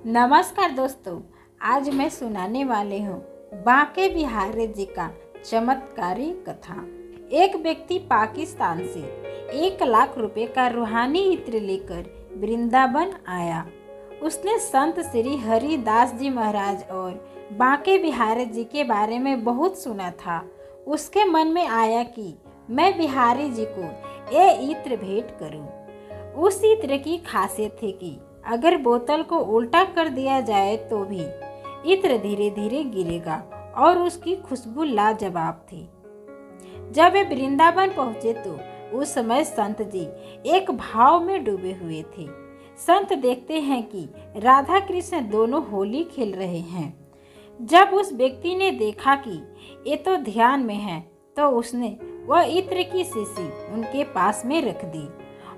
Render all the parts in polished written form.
नमस्कार दोस्तों, आज मैं सुनाने वाली हूँ बांके बिहारी जी का चमत्कारी कथा। एक व्यक्ति पाकिस्तान से 1 लाख रुपए का रूहानी इत्र लेकर वृंदावन आया। उसने संत श्री हरिदास जी महाराज और बांके बिहारी जी के बारे में बहुत सुना था। उसके मन में आया कि मैं बिहारी जी को ये इत्र भेंट करूं। उस इत्र की खासियत थी कि अगर बोतल को उल्टा कर दिया जाए तो भी इत्र धीरे धीरे गिरेगा और उसकी खुशबू लाजवाब थी। जब वे वृंदावन पहुंचे तो उस समय संत जी एक भाव में डूबे हुए थे। संत देखते हैं कि राधा कृष्ण दोनों होली खेल रहे हैं। जब उस व्यक्ति ने देखा कि ये तो ध्यान में है तो उसने वह इत्र की शीशी उनके पास में रख दी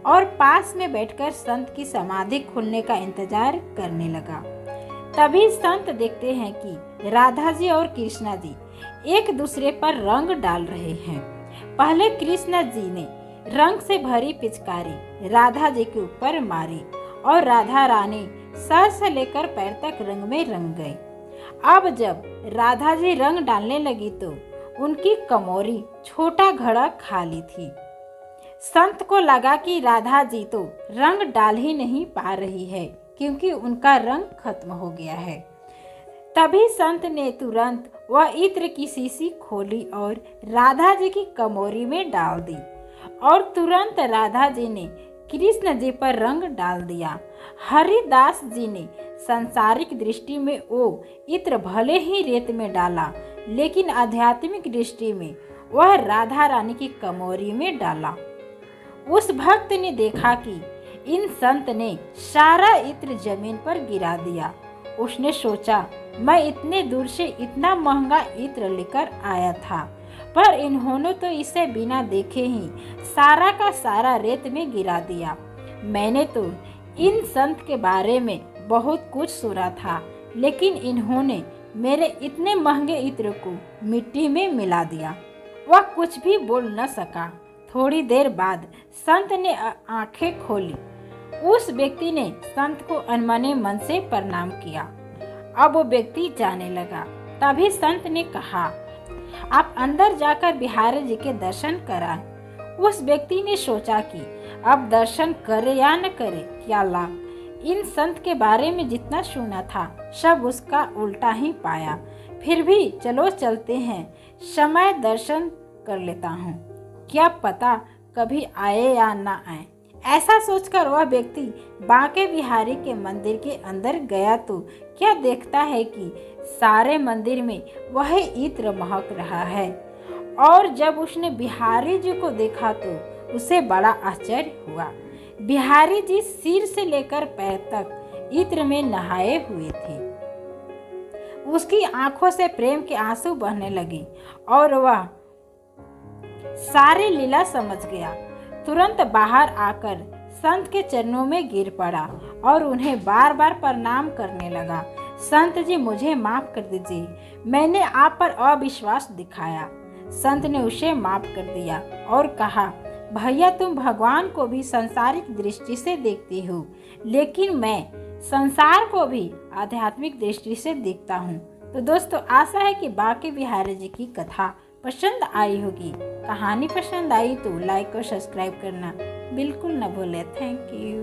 और पास में बैठकर संत की समाधि खुलने का इंतजार करने लगा। तभी संत देखते हैं कि राधा जी और कृष्णा जी एक दूसरे पर रंग डाल रहे हैं। पहले कृष्णा जी ने रंग से भरी पिचकारी राधा जी के ऊपर मारी और राधा रानी सर से लेकर पैर तक रंग में रंग गई। अब जब राधा जी रंग डालने लगी तो उनकी कमोरी छोटा घड़ा खाली थी। संत को लगा कि राधा जी तो रंग डाल ही नहीं पा रही है क्योंकि उनका रंग खत्म हो गया है। तभी संत ने तुरंत वह इत्र की शीशी खोली और राधा जी की कमोरी में डाल दी और तुरंत राधा जी ने कृष्ण जी पर रंग डाल दिया। हरिदास जी ने सांसारिक दृष्टि में वो इत्र भले ही रेत में डाला, लेकिन आध्यात्मिक दृष्टि में वह राधा रानी की कमोरी में डाला। उस भक्त ने देखा कि इन संत ने सारा इत्र जमीन पर गिरा दिया। उसने सोचा, मैं इतने दूर से इतना महंगा इत्र लेकर आया था, पर इन्होंने तो इसे बिना देखे ही सारा का सारा रेत में गिरा दिया। मैंने तो इन संत के बारे में बहुत कुछ सुना था, लेकिन इन्होंने मेरे इतने महंगे इत्र को मिट्टी में मिला दिया। वह कुछ भी बोल न सका। थोड़ी देर बाद संत ने आंखें खोली। उस व्यक्ति ने संत को अनमने मन से प्रणाम किया। अब वो व्यक्ति जाने लगा। तभी संत ने कहा, आप अंदर जाकर बिहारी जी के दर्शन कराएं। उस व्यक्ति ने सोचा कि अब दर्शन करे या न करे क्या लाभ। इन संत के बारे में जितना सुना था सब उसका उल्टा ही पाया। फिर भी चलो चलते हैं, समय दर्शन कर लेता हूँ, क्या पता कभी आए या ना आए। ऐसा सोचकर वह व्यक्ति बांके बिहारी के मंदिर के अंदर गया तो क्या देखता है कि सारे मंदिर में वह इत्र महक रहा है। और जब उसने बिहारी जी को देखा तो उसे बड़ा आश्चर्य हुआ। बिहारी जी सिर से लेकर पैर तक इत्र में नहाए हुए थे। उसकी आंखों से प्रेम के आंसू बहने लगे और वह सारी लीला समझ गया। तुरंत बाहर आकर संत के चरणों में गिर पड़ा और उन्हें बार बार प्रणाम करने लगा। संत जी, मुझे माफ कर दीजिए, मैंने आप पर अविश्वास दिखाया। संत ने उसे माफ कर दिया और कहा, भैया तुम भगवान को भी सांसारिक दृष्टि से देखते हो, लेकिन मैं संसार को भी आध्यात्मिक दृष्टि से देखता हूँ। तो दोस्तों, आशा है कि बांके बिहारी जी की कथा पसंद आई होगी। कहानी पसंद आई तो लाइक और सब्सक्राइब करना बिल्कुल न भूलें। Thank you.